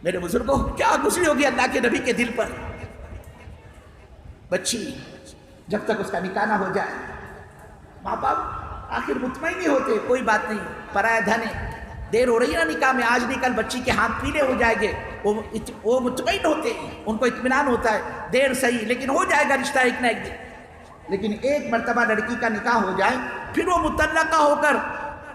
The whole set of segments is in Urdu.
میرے بزرگوں کیا گزری ہوگی اللہ کے نبی کے دل پر. بچی جب تک اس کا نکاح نہ ہو جائے ماں باپ آخر مطمئن نہیں ہوتے. کوئی بات نہیں, پرایا دھن ہے, دیر ہو رہی ہے نا نکاح میں, آج نہیں کل بچی کے ہاتھ پیلے ہو جائیں گے. وہ مطمئن ہوتے ہیں, ان کو اطمینان ہوتا ہے دیر صحیح لیکن ہو جائے گا رشتہ ایک نہ ایک دن. لیکن ایک مرتبہ لڑکی کا نکاح ہو جائے پھر وہ مطلقہ ہو کر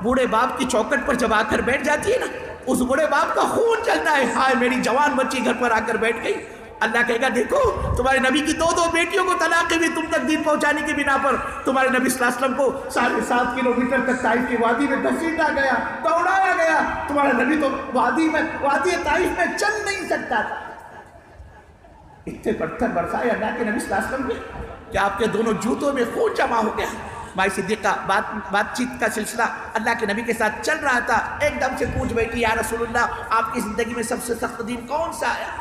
بوڑھے باپ کی چوکھٹ پر جب آ کر بیٹھ جاتی ہے نا, اس بوڑھے باپ کا خون چلتا ہے, ہائے میری جوان بچی گھر پر آ کر بیٹھ گئی. اللہ کہے گا دیکھو تمہارے نبی کی 2 بیٹیوں کو طلاق بھی تم تک دین پہنچانے کی بنا پر تمہارے نبی صلی اللہ علیہ وسلم کو 7.5 کلومیٹر تک طائف کی وادی میں گھسیٹا گیا, دوڑایا گیا. تمہارا نبی تو وادی طائف میں چل نہیں سکتا تھا. اتنے پتھر برسائے اللہ کے نبی صلی اللہ علیہ وسلم کے کہ آپ کے دونوں جوتوں میں خون جمع ہو گیا. مائی صدیقہ بات چیت کا سلسلہ اللہ کے نبی کے ساتھ چل رہا تھا. ایک دم سے پوچھ بیٹھی یا رسول اللہ آپ کی زندگی میں سب سے سخت دین کون سا آیا؟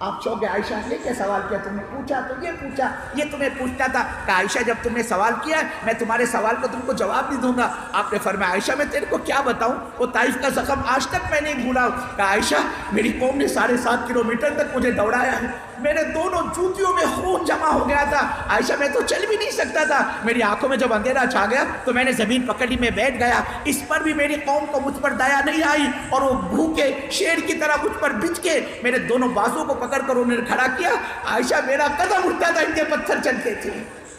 آپ چوک گئے. عائشہ یہ کیا سوال کیا تم نے؟ پوچھا تو یہ پوچھا, یہ تمہیں پوچھتا تھا کہ عائشہ جب تم نے سوال کیا میں تمہارے سوال کو تم کو جواب نہیں دوں گا. آپ نے فرمایا عائشہ میں تیرے کو کیا بتاؤں, وہ طائف کا زخم آج تک میں نہیں بھولا. کہ عائشہ میری قوم نے 7.5 کلومیٹر تک مجھے دوڑایا ہے, میرے دونوں جوتیوں میں خون جمع ہو گیا تھا. عائشہ میں تو چل بھی نہیں سکتا تھا, میری آنکھوں میں جب اندھیرا چھا گیا تو میں نے زمین پکڑ لی, میں بیٹھ گیا. اس پر بھی میری قوم کو مجھ پر دیا نہیں آئی اور وہ بھوکے شیر کی طرح مجھ پر بچھ کے میرے دونوں بازو کو پکڑ کر انہوں نے کھڑا کیا. عائشہ میرا قدم اٹھتا تھا ان کے پتھر چلتے تھے.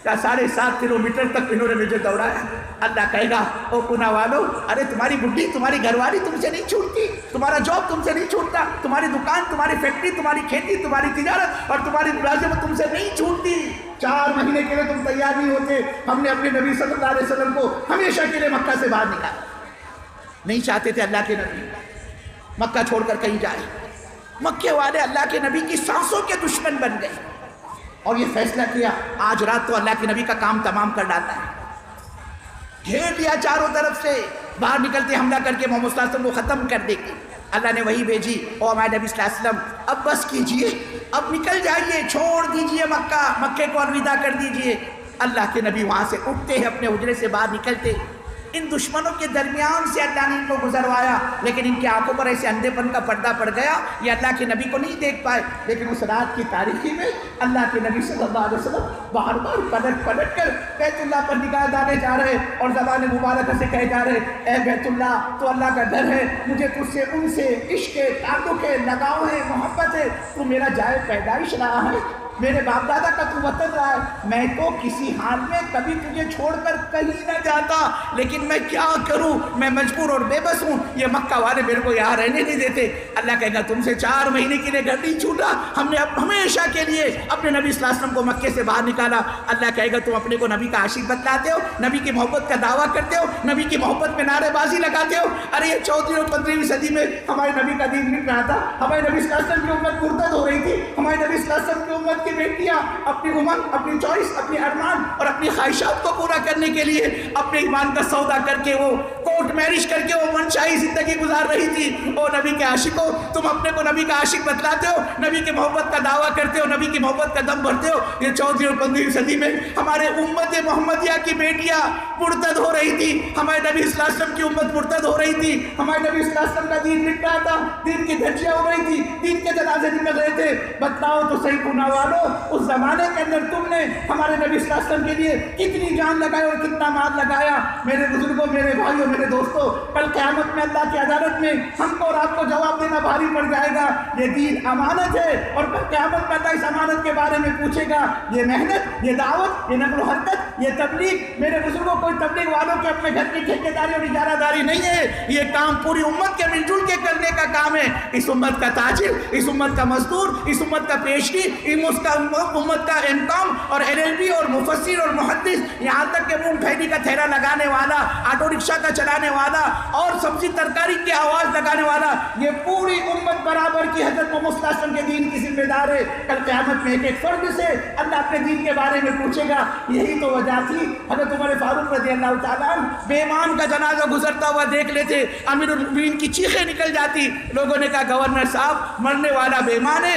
7.5 کلومیٹر تک انہوں نے مجھے دوڑایا. اللہ کہے گا او پونا والو, ارے تمہاری بڈھی تمہاری گھر والی تم سے نہیں چھوٹتی, تمہارا جاب تم سے نہیں چھوٹتا, تمہاری دکان تمہاری فیکٹری تمہاری کھیتی تمہاری تجارت اور تمہاری ملازمت تم سے نہیں چھوٹتی. 4 مہینے کے لیے تم تیار نہیں ہوتے. ہم نے اپنے نبی صلی اللہ علیہ وسلم کو ہمیشہ کے لیے مکہ سے باہر نکالا. نہیں چاہتے تھے اللہ کے نبی مکہ چھوڑ کر کہیں جائے. مکے والے اللہ کے نبی کی سانسوں کے دشمن بن گئے اور یہ فیصلہ کیا آج رات تو اللہ کے نبی کا کام تمام کر ڈالنا ہے. گھیر لیا چاروں طرف سے, باہر نکلتے حملہ کر کے محمد صلی اللہ علیہ وسلم کو ختم کر دے گی. اللہ نے وہی بھیجی, او ہمارے نبی صلی اللہ علیہ وسلم اب بس کیجئے, اب نکل جائیے, چھوڑ دیجئے مکے کو الوداع کر دیجئے. اللہ کے نبی وہاں سے اٹھتے ہیں, اپنے حجرے سے باہر نکلتے. ان دشمنوں کے درمیان سے اللہ نے ان کو گزروایا, لیکن ان کی آنکھوں پر ایسے اندھے پن کا پردہ پڑ گیا, یہ اللہ کے نبی کو نہیں دیکھ پائے. لیکن اس رات کی تاریخی میں اللہ کے نبی صلی اللہ علیہ وسلم بار بار پلٹ کر بیت اللہ پر نگاہ ڈالے جا رہے اور زبان مبارکہ سے کہے جا رہے, اے بیت اللہ تو اللہ کا گھر ہے, مجھے تجھ سے ان سے عشق ہے, تعلق ہے, لگاؤ ہے, محبت ہے, تو میرا جائے پیدائش رہا ہے, میرے باپ دادا کا تو وطن رہا ہے, میں تو کسی حال میں کبھی تجھے چھوڑ کر کہیں نہ جاتا, لیکن میں کیا کروں, میں مجبور اور بے بس ہوں, یہ مکہ والے میرے کو یہاں رہنے نہیں دیتے. اللہ کہے گا تم سے 4 مہینے کے لیے گھر نہیں چھوٹا, ہم نے اب ہمیشہ کے لیے اپنے نبی صلی اللہ علیہ وسلم کو مکے سے باہر نکالا. اللہ کہے گا تم اپنے کو نبی کا عاشق بتلاتے ہو, نبی کی محبت کا دعویٰ کرتے ہو, نبی کی محبت میں نعرے بازی لگاتے ہو. ارے یہ 14ویں اور 15ویں صدی میں ہمارے نبی کا دین مٹ رہا تھا, ہمارے نبی صلی اللہ علیہ وسلم کی امت مرتد ہو رہی تھی, ہمارے نبی صلی اللہ علیہ وسلم کی امت کی بیٹیاں اپنی امنگ, اپنی چوائس, اپنی ارمان اور اپنی خواہشات کو پورا کرنے کے لیے اپنے ایمان کا سودا کر کے وہ کورٹ میرج کر کے وہ منشائی زندگی گزار رہی تھی. او نبی کے عاشقوں, تم اپنے کو نبی کا عاشق بتلاتے ہو, نبی کی محبت کا دعویٰ کرتے ہو, نبی کی محبت کا دم بھرتے ہو. یہ 14ویں اور 15ویں صدی میں ہمارے امت محمدیہ کی بیٹیاں مرتد ہو رہی تھی, ہمارے نبی صلی اللہ علیہ وسلم کی امت مرتد ہو رہی تھی, ہمارے نبی صلی اللہ علیہ وسلم کا دین مٹ رہا تھا, دین کی دھجیاں ہو رہی تھی, دین کے جنازے نکل رہے تھے. بتلاؤ تو صحیح پونا والو, اس زمانے کے اندر تم نے ہمارے نبی صلی اللہ علیہ وسلم کے لیے کتنی جان لگائی اور کتنا مال لگایا. میرے بزرگوں, میرے بھائیوں, میرے دوستوں, کل قیامت میں اللہ کی عدالت میں ہم کو اور آپ کو جواب دینا بھاری پڑ جائے گا. یہ دین امانت ہے اور کل قیامت میں اللہ اس امانت کے بارے میں پوچھے گا. یہ محنت, یہ دعوت, یہ نقل و حرکت, یہ تبلیغ, میرے بزرگوں کوئی تبلیغ والوں کے اپنے گھر کی ٹھیکیداری اور اجارہ داری نہیں ہے, یہ کام پوری امت کے مل جل کے کرنے کا کام ہے. اس امت کا تاجر, اس امت کا مزدور, اس امت کا پیشگی, امت کا انکام اور LLB اور مفسر اور محدث, یہاں تک کہ مونگ پھیلی کا تھیلا لگانے والا, آٹو رکشہ کا چلانے والا اور سبزی ترکاری کی آواز لگانے والا, یہ پوری امت برابر کی حضرت محمد صلی اللہ علیہ وسلم کے دین کی ذمہ دار ہے. کل قیامت میں ایک ایک فرد سے اللہ اپنے دین کے بارے میں پوچھے گا. یہی تو وجہ تھی حضرت عمر فاروق رضی اللہ تعالیٰ بے ایمان کا جنازہ گزرتا ہوا دیکھ لیتے, امیر المومنین کی چیخیں نکل جاتی. لوگوں نے کہا گورنر صاحب مرنے والا بے ایمان ہے,